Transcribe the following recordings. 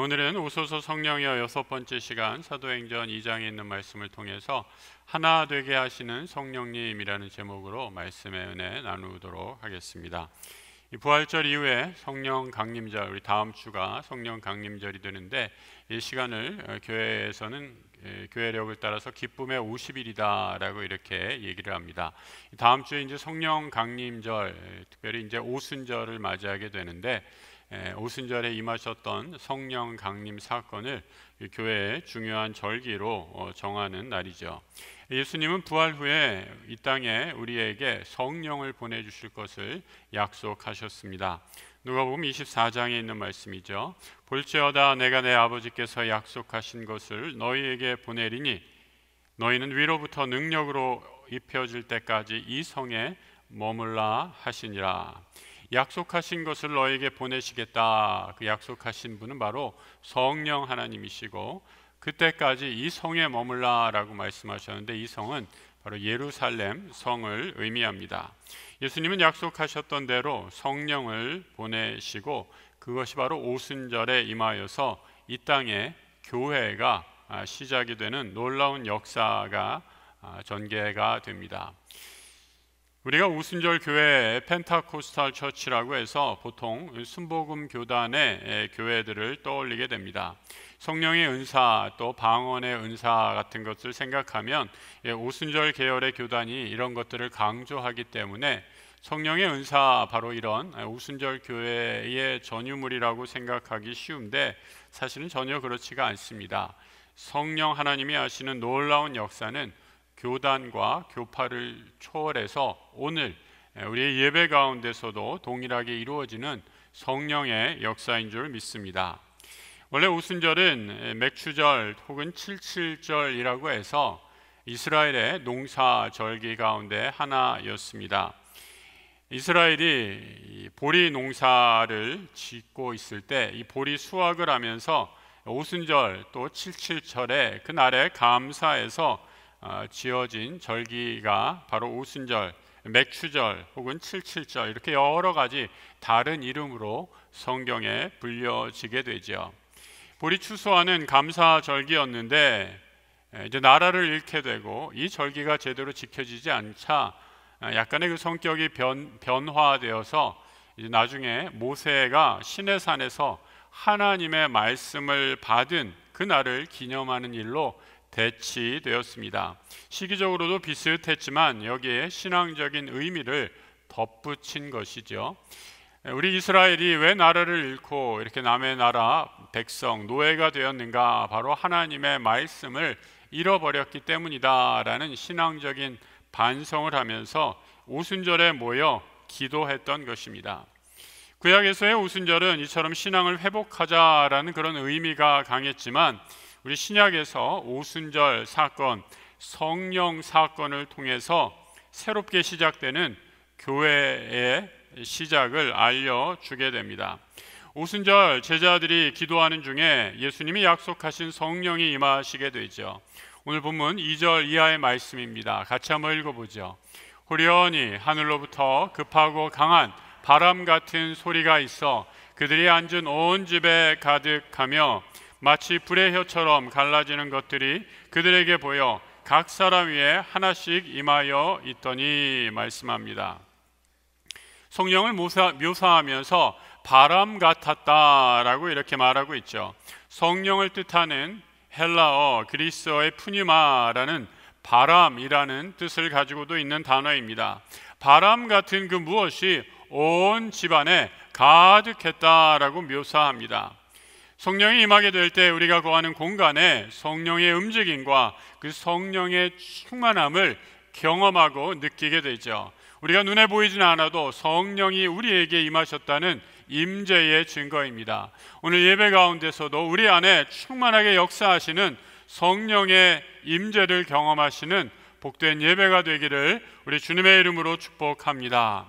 오늘은 오소서 성령이여 6번째 시간 사도행전 2장에 있는 말씀을 통해서 하나 되게 하시는 성령님이라는 제목으로 말씀의 은혜 나누도록 하겠습니다. 이 부활절 이후에 성령 강림절, 우리 다음 주가 성령 강림절이 되는데 이 시간을 교회에서는 교회력을 따라서 기쁨의 50일이다라고 이렇게 얘기를 합니다. 다음 주에 이제 성령 강림절, 특별히 이제 오순절을 맞이하게 되는데 오순절에 임하셨던 성령 강림 사건을 교회의 중요한 절기로 정하는 날이죠. 예수님은 부활 후에 이 땅에 우리에게 성령을 보내주실 것을 약속하셨습니다. 누가복음 24장에 있는 말씀이죠. 볼지어다 내가 내 아버지께서 약속하신 것을 너희에게 보내리니 너희는 위로부터 능력으로 입혀질 때까지 이 성에 머물라 하시니라. 약속하신 것을 너에게 보내시겠다. 그 약속하신 분은 바로 성령 하나님이시고 그때까지 이 성에 머물라라고 말씀하셨는데 이 성은 바로 예루살렘 성을 의미합니다. 예수님은 약속하셨던 대로 성령을 보내시고 그것이 바로 오순절에 임하여서 이 땅에 교회가 시작이 되는 놀라운 역사가 전개가 됩니다. 우리가 오순절 교회에 펜타코스탈 처치라고 해서 보통 순복음 교단의 교회들을 떠올리게 됩니다. 성령의 은사 또 방언의 은사 같은 것을 생각하면 오순절 계열의 교단이 이런 것들을 강조하기 때문에 성령의 은사 바로 이런 오순절 교회의 전유물이라고 생각하기 쉬운데 사실은 전혀 그렇지가 않습니다. 성령 하나님이 하시는 놀라운 역사는 교단과 교파를 초월해서 오늘 우리의 예배 가운데서도 동일하게 이루어지는 성령의 역사인 줄 믿습니다. 원래 오순절은 맥추절 혹은 칠칠절이라고 해서 이스라엘의 농사절기 가운데 하나였습니다. 이스라엘이 보리 농사를 짓고 있을 때 이 보리 수확을 하면서 오순절 또 칠칠절에 그날에 감사해서 지어진 절기가 바로 오순절, 맥추절 혹은 칠칠절 이렇게 여러 가지 다른 이름으로 성경에 불려지게 되죠. 보리 추수하는 감사절기였는데 이제 나라를 잃게 되고 이 절기가 제대로 지켜지지 않자 약간의 그 성격이 변화되어서 이제 나중에 모세가 시내산에서 하나님의 말씀을 받은 그날을 기념하는 일로 대치되었습니다. 시기적으로도 비슷했지만 여기에 신앙적인 의미를 덧붙인 것이죠. 우리 이스라엘이 왜 나라를 잃고 이렇게 남의 나라 백성 노예가 되었는가? 바로 하나님의 말씀을 잃어버렸기 때문이다라는 신앙적인 반성을 하면서 오순절에 모여 기도했던 것입니다. 구약에서의 오순절은 이처럼 신앙을 회복하자라는 그런 의미가 강했지만 우리 신약에서 오순절 사건, 성령 사건을 통해서 새롭게 시작되는 교회의 시작을 알려주게 됩니다. 오순절 제자들이 기도하는 중에 예수님이 약속하신 성령이 임하시게 되죠. 오늘 본문 2절 이하의 말씀입니다. 같이 한번 읽어보죠. 호련히 하늘로부터 급하고 강한 바람 같은 소리가 있어 그들이 앉은 온 집에 가득하며 마치 불의 혀처럼 갈라지는 것들이 그들에게 보여 각 사람 위에 하나씩 임하여 있더니 말씀합니다. 성령을 묘사하면서 바람 같았다라고 이렇게 말하고 있죠. 성령을 뜻하는 헬라어 그리스어의 푸니마라는 바람이라는 뜻을 가지고도 있는 단어입니다. 바람 같은 그 무엇이 온 집안에 가득했다라고 묘사합니다. 성령이 임하게 될 때 우리가 거하는 공간에 성령의 움직임과 그 성령의 충만함을 경험하고 느끼게 되죠. 우리가 눈에 보이지는 않아도 성령이 우리에게 임하셨다는 임재의 증거입니다. 오늘 예배 가운데서도 우리 안에 충만하게 역사하시는 성령의 임재를 경험하시는 복된 예배가 되기를 우리 주님의 이름으로 축복합니다.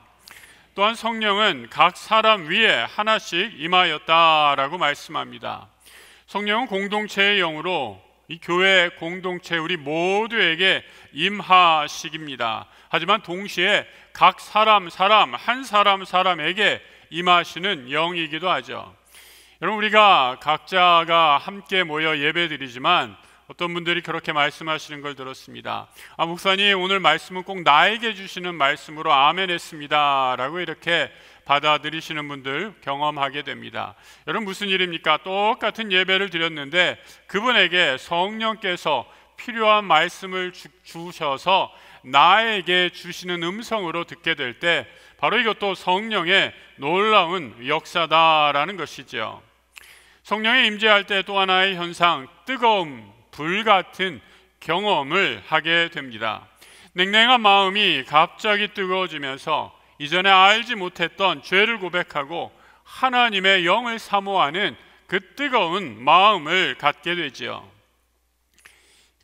또한 성령은 각 사람 위에 하나씩 임하였다라고 말씀합니다. 성령은 공동체의 영으로 이 교회 공동체 우리 모두에게 임하시깁니다. 하지만 동시에 각 사람에게 임하시는 영이기도 하죠. 여러분, 우리가 각자가 함께 모여 예배드리지만 어떤 분들이 그렇게 말씀하시는 걸 들었습니다. 목사님, 오늘 말씀은 꼭 나에게 주시는 말씀으로 아멘 했습니다 라고 이렇게 받아들이시는 분들 경험하게 됩니다. 여러분, 무슨 일입니까? 똑같은 예배를 드렸는데 그분에게 성령께서 필요한 말씀을 주셔서 나에게 주시는 음성으로 듣게 될 때 바로 이것도 성령의 놀라운 역사다라는 것이죠. 성령이 임재할 때 또 하나의 현상, 뜨거움, 불같은 경험을 하게 됩니다. 냉랭한 마음이 갑자기 뜨거워지면서 이전에 알지 못했던 죄를 고백하고 하나님의 영을 사모하는 그 뜨거운 마음을 갖게 되지요.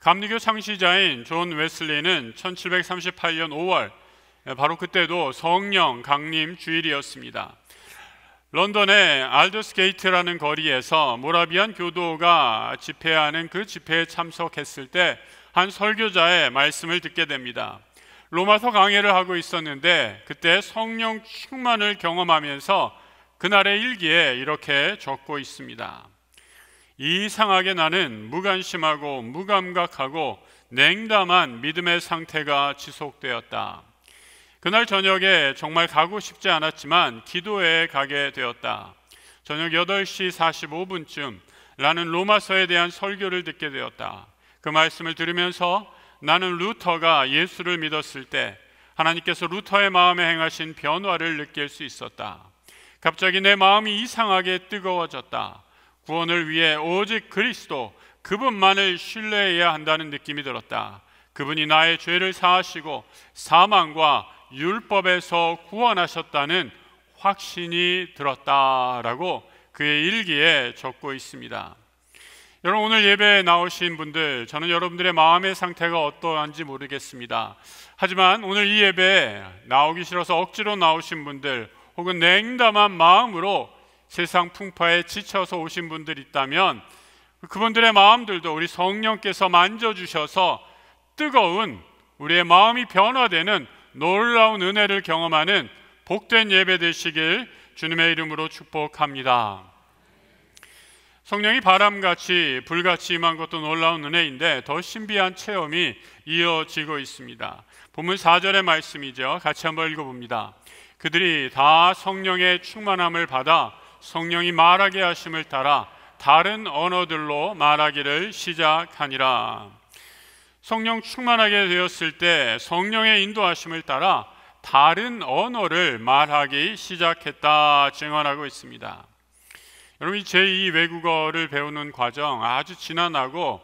감리교 창시자인 존 웨슬리는 1738년 5월, 바로 그때도 성령 강림 주일이었습니다. 런던의 알더스게이트라는 거리에서 모라비안 교도가 집회하는 그 집회에 참석했을 때 한 설교자의 말씀을 듣게 됩니다. 로마서 강해를 하고 있었는데 그때 성령 충만을 경험하면서 그날의 일기에 이렇게 적고 있습니다. 이상하게 나는 무관심하고 무감각하고 냉담한 믿음의 상태가 지속되었다. 그날 저녁에 정말 가고 싶지 않았지만 기도회에 가게 되었다. 저녁 8시 45분쯤 나는 로마서에 대한 설교를 듣게 되었다. 그 말씀을 들으면서 나는 루터가 예수를 믿었을 때 하나님께서 루터의 마음에 행하신 변화를 느낄 수 있었다. 갑자기 내 마음이 이상하게 뜨거워졌다. 구원을 위해 오직 그리스도, 그분만을 신뢰해야 한다는 느낌이 들었다. 그분이 나의 죄를 사하시고 사망과 율법에서 구원하셨다는 확신이 들었다라고 그의 일기에 적고 있습니다. 여러분, 오늘 예배에 나오신 분들, 저는 여러분들의 마음의 상태가 어떠한지 모르겠습니다. 하지만 오늘 이 예배에 나오기 싫어서 억지로 나오신 분들, 혹은 냉담한 마음으로 세상 풍파에 지쳐서 오신 분들 있다면 그분들의 마음들도 우리 성령께서 만져주셔서 뜨거운 우리의 마음이 변화되는 놀라운 은혜를 경험하는 복된 예배 되시길 주님의 이름으로 축복합니다. 성령이 바람같이 불같이 임한 것도 놀라운 은혜인데 더 신비한 체험이 이어지고 있습니다. 본문 4절의 말씀이죠. 같이 한번 읽어봅니다. 그들이 다 성령의 충만함을 받아 성령이 말하게 하심을 따라 다른 언어들로 말하기를 시작하니라. 성령 충만하게 되었을 때 성령의 인도하심을 따라 다른 언어를 말하기 시작했다 증언하고 있습니다. 여러분, 제2 외국어를 배우는 과정 아주 지난하고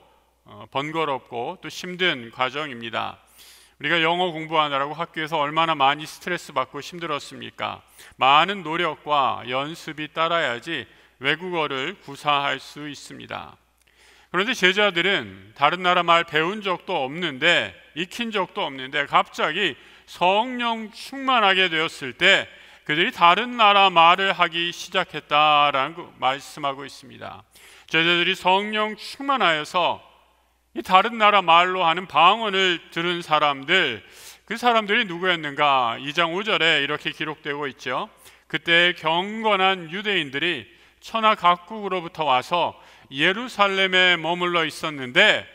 번거롭고 또 힘든 과정입니다. 우리가 영어 공부하느라고 학교에서 얼마나 많이 스트레스 받고 힘들었습니까? 많은 노력과 연습이 따라야지 외국어를 구사할 수 있습니다. 그런데 제자들은 다른 나라 말 배운 적도 없는데, 익힌 적도 없는데 갑자기 성령 충만하게 되었을 때 그들이 다른 나라 말을 하기 시작했다라는 말씀하고 있습니다. 제자들이 성령 충만하여서 이 다른 나라 말로 하는 방언을 들은 사람들, 그 사람들이 누구였는가? 2장 5절에 이렇게 기록되고 있죠. 그때 경건한 유대인들이 천하 각국으로부터 와서 예루살렘에 머물러 있었는데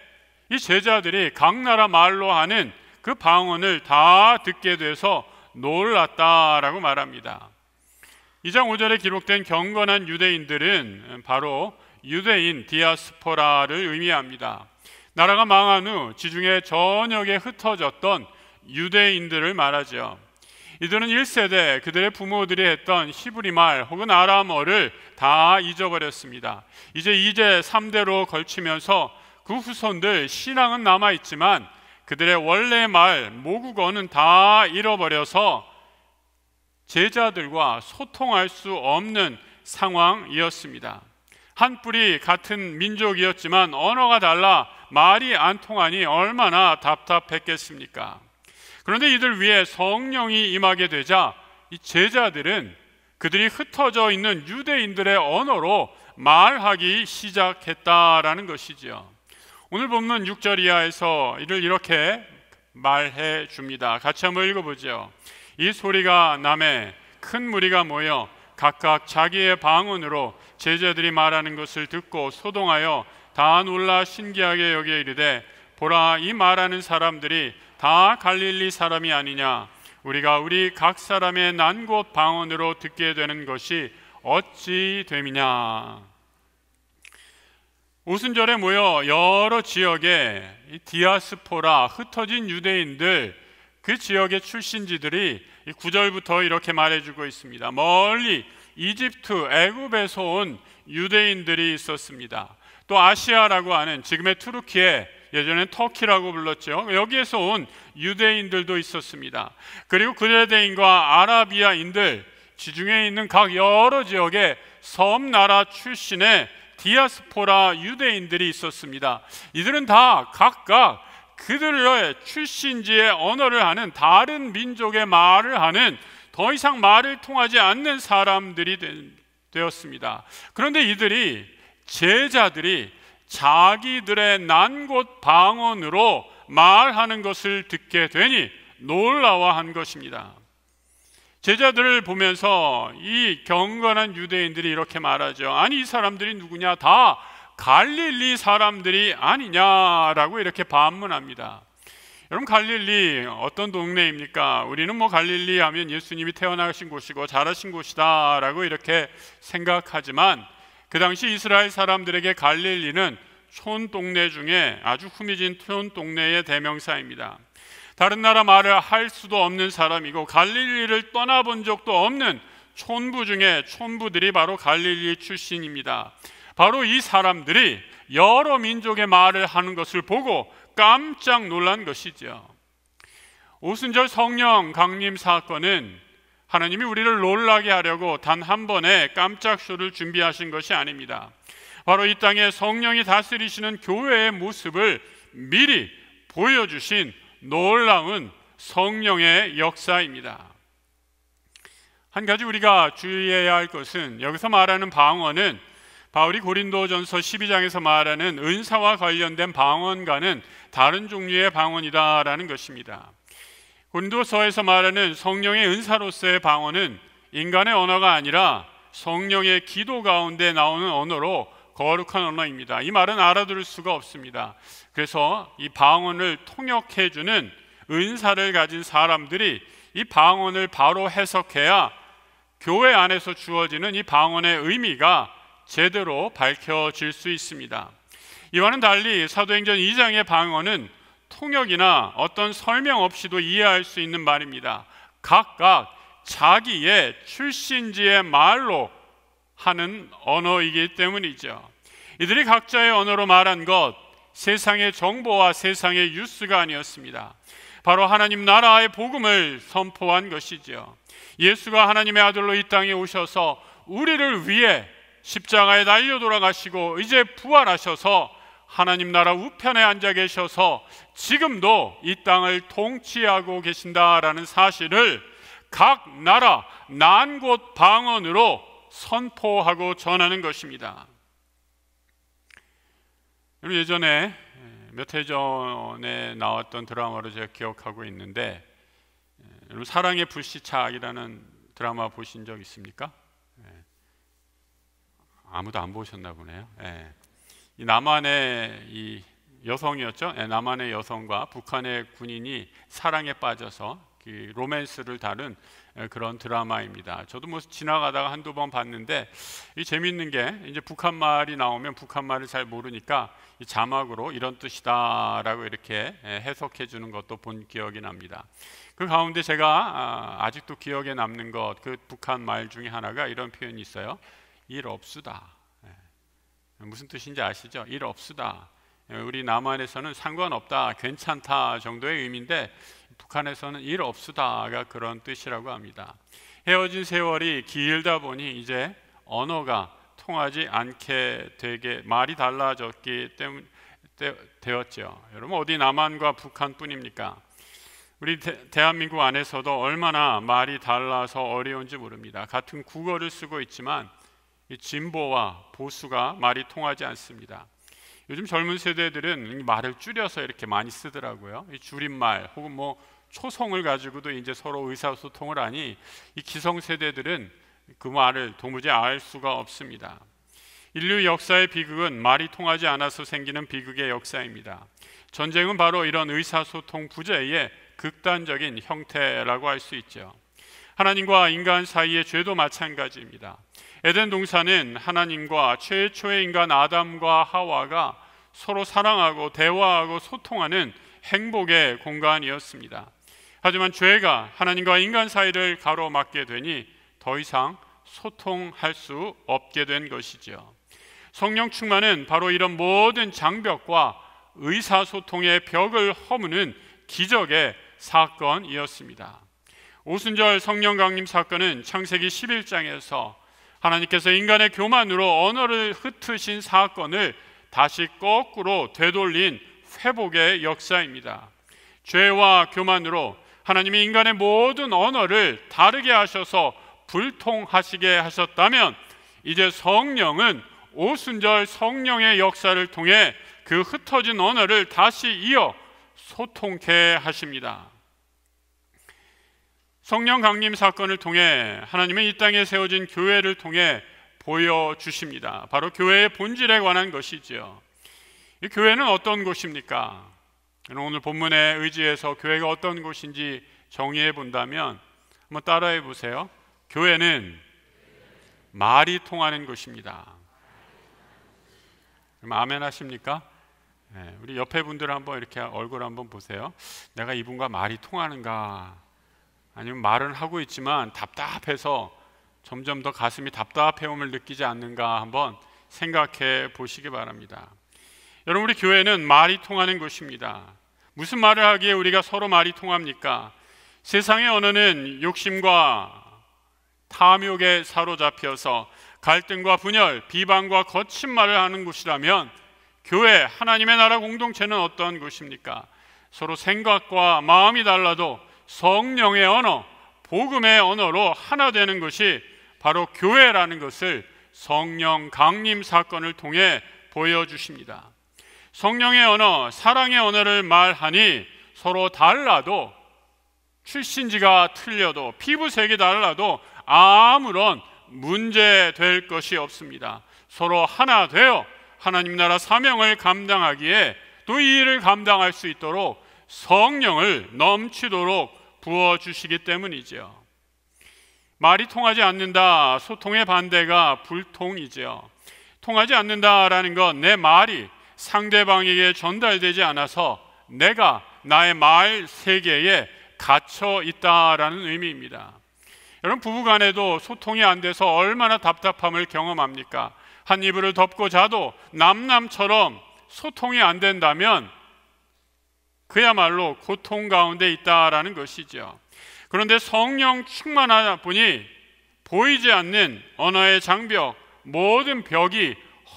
이 제자들이 각 나라 말로 하는 그 방언을 다 듣게 돼서 놀랐다라고 말합니다. 2장 5절에 기록된 경건한 유대인들은 바로 유대인 디아스포라를 의미합니다. 나라가 망한 후 지중해 전역에 흩어졌던 유대인들을 말하죠. 이들은 1세대 그들의 부모들이 했던 히브리 말 혹은 아람어를 다 잊어버렸습니다. 이제 2제 3대로 걸치면서 그 후손들 신앙은 남아있지만 그들의 원래 말 모국어는 다 잃어버려서 제자들과 소통할 수 없는 상황이었습니다. 한 뿌리 같은 민족이었지만 언어가 달라 말이 안 통하니 얼마나 답답했겠습니까? 그런데 이들 위에 성령이 임하게 되자 이 제자들은 그들이 흩어져 있는 유대인들의 언어로 말하기 시작했다라는 것이죠. 오늘 본문 6절 이하에서 이를 이렇게 말해 줍니다. 같이 한번 읽어보죠. 이 소리가 나매 큰 무리가 모여 각각 자기의 방언으로 제자들이 말하는 것을 듣고 소동하여 다 놀라 신기하게 여겨 이르되, 보라, 이 말하는 사람들이 다 갈릴리 사람이 아니냐? 우리가 우리 각 사람의 난 곳 방언으로 듣게 되는 것이 어찌 됨이냐? 오순절에 모여 여러 지역의 디아스포라, 흩어진 유대인들, 그 지역의 출신지들이 9절부터 이렇게 말해주고 있습니다. 멀리 이집트, 애굽에서 온 유대인들이 있었습니다. 또 아시아라고 하는 지금의 투르키에, 예전엔 터키라고 불렀죠. 여기에서 온 유대인들도 있었습니다. 그리고 그레데인과 아라비아인들, 지중해에 있는 각 여러 지역의 섬나라 출신의 디아스포라 유대인들이 있었습니다. 이들은 다 각각 그들의 출신지의 언어를 하는, 다른 민족의 말을 하는, 더 이상 말을 통하지 않는 사람들이 되었습니다. 그런데 이들이, 제자들이 자기들의 난 곳 방언으로 말하는 것을 듣게 되니 놀라워한 것입니다. 제자들을 보면서 이 경건한 유대인들이 이렇게 말하죠. 아니, 이 사람들이 누구냐? 다 갈릴리 사람들이 아니냐라고 이렇게 반문합니다. 여러분, 갈릴리 어떤 동네입니까? 우리는 뭐 갈릴리 하면 예수님이 태어나신 곳이고 자라신 곳이다 라고 이렇게 생각하지만, 그 당시 이스라엘 사람들에게 갈릴리는 촌동네 중에 아주 후미진 촌동네의 대명사입니다. 다른 나라 말을 할 수도 없는 사람이고 갈릴리를 떠나본 적도 없는 촌부 중에 촌부들이 바로 갈릴리 출신입니다. 바로 이 사람들이 여러 민족의 말을 하는 것을 보고 깜짝 놀란 것이죠. 오순절 성령 강림 사건은 하나님이 우리를 놀라게 하려고 단 한 번의 깜짝 쇼를 준비하신 것이 아닙니다. 바로 이 땅에 성령이 다스리시는 교회의 모습을 미리 보여주신 놀라운 성령의 역사입니다. 한 가지 우리가 주의해야 할 것은, 여기서 말하는 방언은 바울이 고린도전서 12장에서 말하는 은사와 관련된 방언과는 다른 종류의 방언이다라는 것입니다. 고린도서에서 말하는 성령의 은사로서의 방언은 인간의 언어가 아니라 성령의 기도 가운데 나오는 언어로 거룩한 언어입니다. 이 말은 알아들을 수가 없습니다. 그래서 이 방언을 통역해주는 은사를 가진 사람들이 이 방언을 바로 해석해야 교회 안에서 주어지는 이 방언의 의미가 제대로 밝혀질 수 있습니다. 이와는 달리 사도행전 2장의 방언은 통역이나 어떤 설명 없이도 이해할 수 있는 말입니다. 각각 자기의 출신지의 말로 하는 언어이기 때문이죠. 이들이 각자의 언어로 말한 것, 세상의 정보와 세상의 뉴스가 아니었습니다. 바로 하나님 나라의 복음을 선포한 것이죠. 예수가 하나님의 아들로 이 땅에 오셔서 우리를 위해 십자가에 달려 돌아가시고 이제 부활하셔서 하나님 나라 우편에 앉아 계셔서 지금도 이 땅을 통치하고 계신다라는 사실을 각 나라 난 곳 방언으로 선포하고 전하는 것입니다. 예전에 몇 해 전에 나왔던 드라마로 제가 기억하고 있는데, 여러분 사랑의 불시착이라는 드라마 보신 적 있습니까? 아무도 안 보셨나 보네요. 이 남한의 이 여성이었죠. 남한의 여성과 북한의 군인이 사랑에 빠져서 그 로맨스를 다룬 그런 드라마입니다. 저도 뭐 지나가다가 한두 번 봤는데, 이 재미있는 게 이제 북한 말이 나오면 북한 말을 잘 모르니까 이 자막으로 이런 뜻이다라고 이렇게 해석해 주는 것도 본 기억이 납니다. 그 가운데 제가 아직도 기억에 남는 것, 그 북한 말 중에 하나가 이런 표현이 있어요. 일 없수다. 무슨 뜻인지 아시죠? 일 없수다. 우리 남한에서는 상관없다, 괜찮다 정도의 의미인데 북한에서는 일 없수다가 그런 뜻이라고 합니다. 헤어진 세월이 길다 보니 이제 언어가 통하지 않게 되게 말이 달라졌기 때문에 되었죠. 여러분 어디 남한과 북한뿐입니까? 우리 대한민국 안에서도 얼마나 말이 달라서 어려운지 모릅니다. 같은 국어를 쓰고 있지만 이 진보와 보수가 말이 통하지 않습니다. 요즘 젊은 세대들은 말을 줄여서 이렇게 많이 쓰더라고요. 이 줄임말 혹은 뭐 초성을 가지고도 이제 서로 의사소통을 하니 이 기성 세대들은 그 말을 도무지 알 수가 없습니다. 인류 역사의 비극은 말이 통하지 않아서 생기는 비극의 역사입니다. 전쟁은 바로 이런 의사소통 부재의 극단적인 형태라고 할 수 있죠. 하나님과 인간 사이의 죄도 마찬가지입니다. 에덴 동산은 하나님과 최초의 인간 아담과 하와가 서로 사랑하고 대화하고 소통하는 행복의 공간이었습니다. 하지만 죄가 하나님과 인간 사이를 가로막게 되니 더 이상 소통할 수 없게 된 것이죠. 성령 충만은 바로 이런 모든 장벽과 의사소통의 벽을 허무는 기적의 사건이었습니다. 오순절 성령 강림 사건은 창세기 11장에서 하나님께서 인간의 교만으로 언어를 흩으신 사건을 다시 거꾸로 되돌린 회복의 역사입니다. 죄와 교만으로 하나님이 인간의 모든 언어를 다르게 하셔서 불통하시게 하셨다면, 이제 성령은 오순절 성령의 역사를 통해 그 흩어진 언어를 다시 이어 소통케 하십니다. 성령 강림 사건을 통해 하나님은 이 땅에 세워진 교회를 통해 보여주십니다. 바로 교회의 본질에 관한 것이지요. 이 교회는 어떤 곳입니까? 오늘 본문에 의지해서 교회가 어떤 곳인지 정의해 본다면 한번 따라해 보세요. 교회는 말이 통하는 곳입니다. 그럼 아멘 하십니까? 네, 우리 옆에 분들 한번 이렇게 얼굴 한번 보세요. 내가 이분과 말이 통하는가? 아니면 말은 하고 있지만 답답해서 점점 더 가슴이 답답해옴을 느끼지 않는가 한번 생각해 보시기 바랍니다. 여러분, 우리 교회는 말이 통하는 곳입니다. 무슨 말을 하기에 우리가 서로 말이 통합니까? 세상의 언어는 욕심과 탐욕에 사로잡혀서 갈등과 분열, 비방과 거친 말을 하는 곳이라면, 교회, 하나님의 나라 공동체는 어떤 곳입니까? 서로 생각과 마음이 달라도 성령의 언어, 복음의 언어로 하나 되는 것이 바로 교회라는 것을 성령 강림 사건을 통해 보여주십니다. 성령의 언어, 사랑의 언어를 말하니 서로 달라도, 출신지가 틀려도, 피부색이 달라도 아무런 문제 될 것이 없습니다. 서로 하나 되어 하나님 나라 사명을 감당하기에 또 이 일을 감당할 수 있도록 성령을 넘치도록 부어주시기 때문이죠. 말이 통하지 않는다, 소통의 반대가 불통이죠. 통하지 않는다라는 건 내 말이 상대방에게 전달되지 않아서 내가 나의 말 세계에 갇혀 있다라는 의미입니다. 여러분, 부부간에도 소통이 안 돼서 얼마나 답답함을 경험합니까? 한 이불을 덮고 자도 남남처럼 소통이 안 된다면 그야말로 고통 가운데 있다라는 것이죠. 그런데 성령 충만하다 보니 보이지 않는 언어의 장벽, 모든 벽이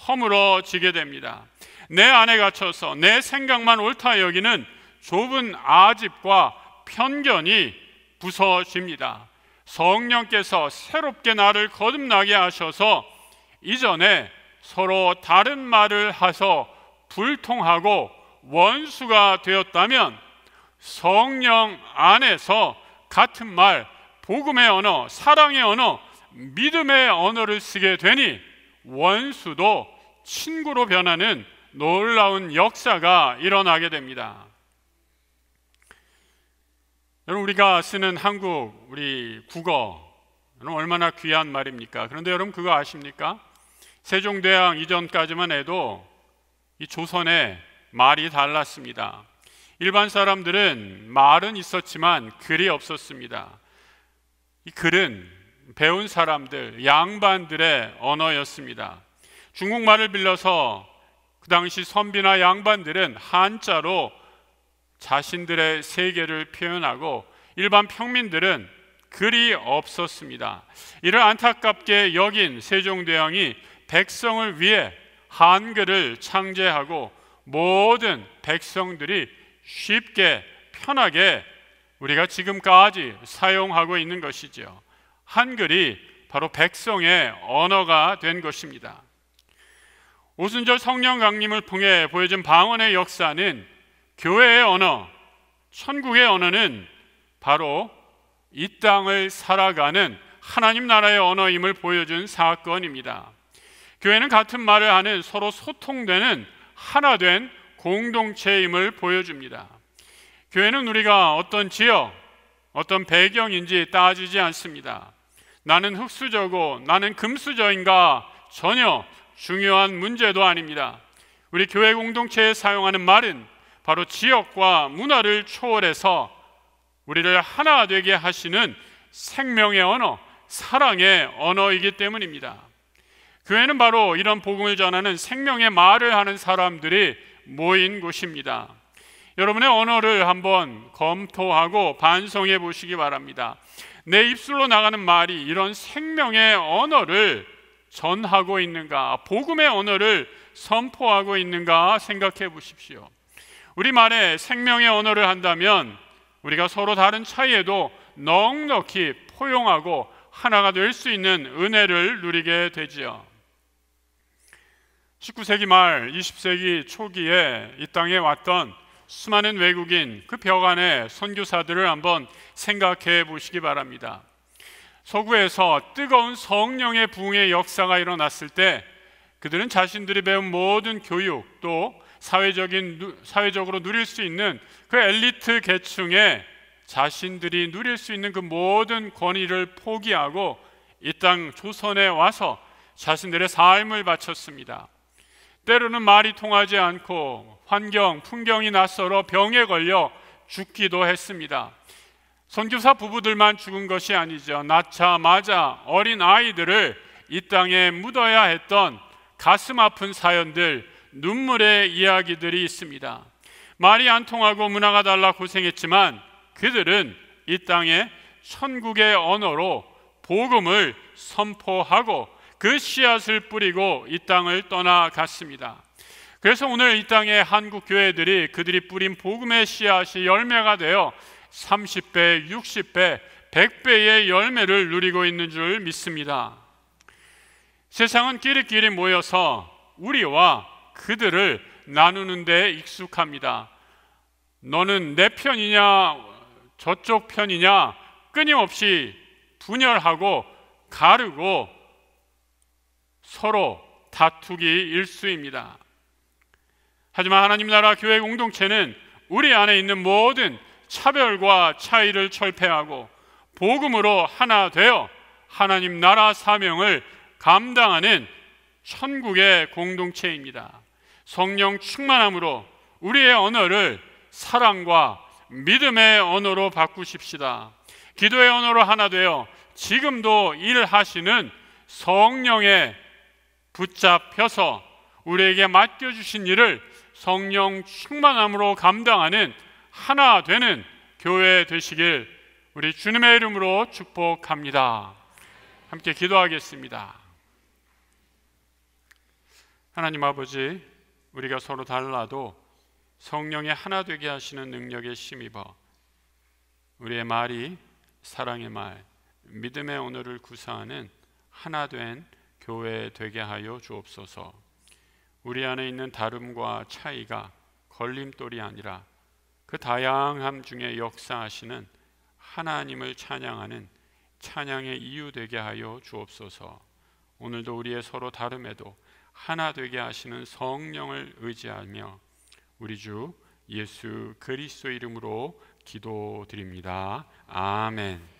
허물어지게 됩니다. 내 안에 갇혀서 내 생각만 옳다 여기는 좁은 아집과 편견이 부서집니다. 성령께서 새롭게 나를 거듭나게 하셔서 이전에 서로 다른 말을 하서 불통하고 원수가 되었다면, 성령 안에서 같은 말, 복음의 언어, 사랑의 언어, 믿음의 언어를 쓰게 되니 원수도 친구로 변하는 놀라운 역사가 일어나게 됩니다. 여러분, 우리가 쓰는 한국, 우리 국어, 얼마나 귀한 말입니까? 그런데 여러분, 그거 아십니까? 세종대왕 이전까지만 해도 이 조선의 말이 달랐습니다. 일반 사람들은 말은 있었지만 글이 없었습니다. 이 글은 배운 사람들, 양반들의 언어였습니다. 중국말을 빌려서 그 당시 선비나 양반들은 한자로 자신들의 세계를 표현하고, 일반 평민들은 글이 없었습니다. 이를 안타깝게 여긴 세종대왕이 백성을 위해 한글을 창제하고 모든 백성들이 쉽게 편하게 우리가 지금까지 사용하고 있는 것이죠. 한글이 바로 백성의 언어가 된 것입니다. 오순절 성령 강림을 통해 보여진 방언의 역사는 교회의 언어, 천국의 언어는 바로 이 땅을 살아가는 하나님 나라의 언어임을 보여준 사건입니다. 교회는 같은 말을 하는 서로 소통되는 하나 된 공동체임을 보여줍니다. 교회는 우리가 어떤 지역, 어떤 배경인지 따지지 않습니다. 나는 흙수저고 나는 금수저인가 전혀 중요한 문제도 아닙니다. 우리 교회 공동체에 사용하는 말은 바로 지역과 문화를 초월해서 우리를 하나 되게 하시는 생명의 언어, 사랑의 언어이기 때문입니다. 교회는 바로 이런 복음을 전하는 생명의 말을 하는 사람들이 모인 곳입니다. 여러분의 언어를 한번 검토하고 반성해 보시기 바랍니다. 내 입술로 나가는 말이 이런 생명의 언어를 전하고 있는가, 복음의 언어를 선포하고 있는가 생각해 보십시오. 우리 말에 생명의 언어를 한다면 우리가 서로 다른 차이에도 넉넉히 포용하고 하나가 될 수 있는 은혜를 누리게 되지요. 19세기 말 20세기 초기에 이 땅에 왔던 수많은 외국인, 그 벽 안에 선교사들을 한번 생각해 보시기 바랍니다. 서구에서 뜨거운 성령의 부흥의 역사가 일어났을 때 그들은 자신들이 배운 모든 교육, 또 사회적으로 누릴 수 있는 그 엘리트 계층에 자신들이 누릴 수 있는 그 모든 권위를 포기하고 이 땅 조선에 와서 자신들의 삶을 바쳤습니다. 때로는 말이 통하지 않고 풍경이 낯설어 병에 걸려 죽기도 했습니다. 선교사 부부들만 죽은 것이 아니죠. 낳자마자 어린 아이들을 이 땅에 묻어야 했던 가슴 아픈 사연들, 눈물의 이야기들이 있습니다. 말이 안 통하고 문화가 달라 고생했지만 그들은 이 땅에 천국의 언어로 복음을 선포하고 그 씨앗을 뿌리고 이 땅을 떠나갔습니다. 그래서 오늘 이 땅의 한국 교회들이 그들이 뿌린 복음의 씨앗이 열매가 되어 30배, 60배, 100배의 열매를 누리고 있는 줄 믿습니다. 세상은 끼리끼리 모여서 우리와 그들을 나누는 데 익숙합니다. 너는 내 편이냐 저쪽 편이냐 끊임없이 분열하고 가르고 서로 다투기 일쑤입니다. 하지만 하나님 나라 교회 공동체는 우리 안에 있는 모든 차별과 차이를 철폐하고 복음으로 하나 되어 하나님 나라 사명을 감당하는 천국의 공동체입니다. 성령 충만함으로 우리의 언어를 사랑과 믿음의 언어로 바꾸십시다. 기도의 언어로 하나 되어 지금도 일하시는 성령에 붙잡혀서 우리에게 맡겨주신 일을 성령 충만함으로 감당하는 하나 되는 교회 되시길 우리 주님의 이름으로 축복합니다. 함께 기도하겠습니다. 하나님 아버지, 우리가 서로 달라도 성령의 하나 되게 하시는 능력에 힘입어 우리의 말이 사랑의 말, 믿음의 언어를 구사하는 하나 된 교회 되게 하여 주옵소서. 우리 안에 있는 다름과 차이가 걸림돌이 아니라 그 다양함 중에 역사하시는 하나님을 찬양하는 찬양의 이유 되게 하여 주옵소서. 오늘도 우리의 서로 다름에도 하나 되게 하시는 성령을 의지하며 우리 주 예수 그리스도 이름으로 기도드립니다. 아멘.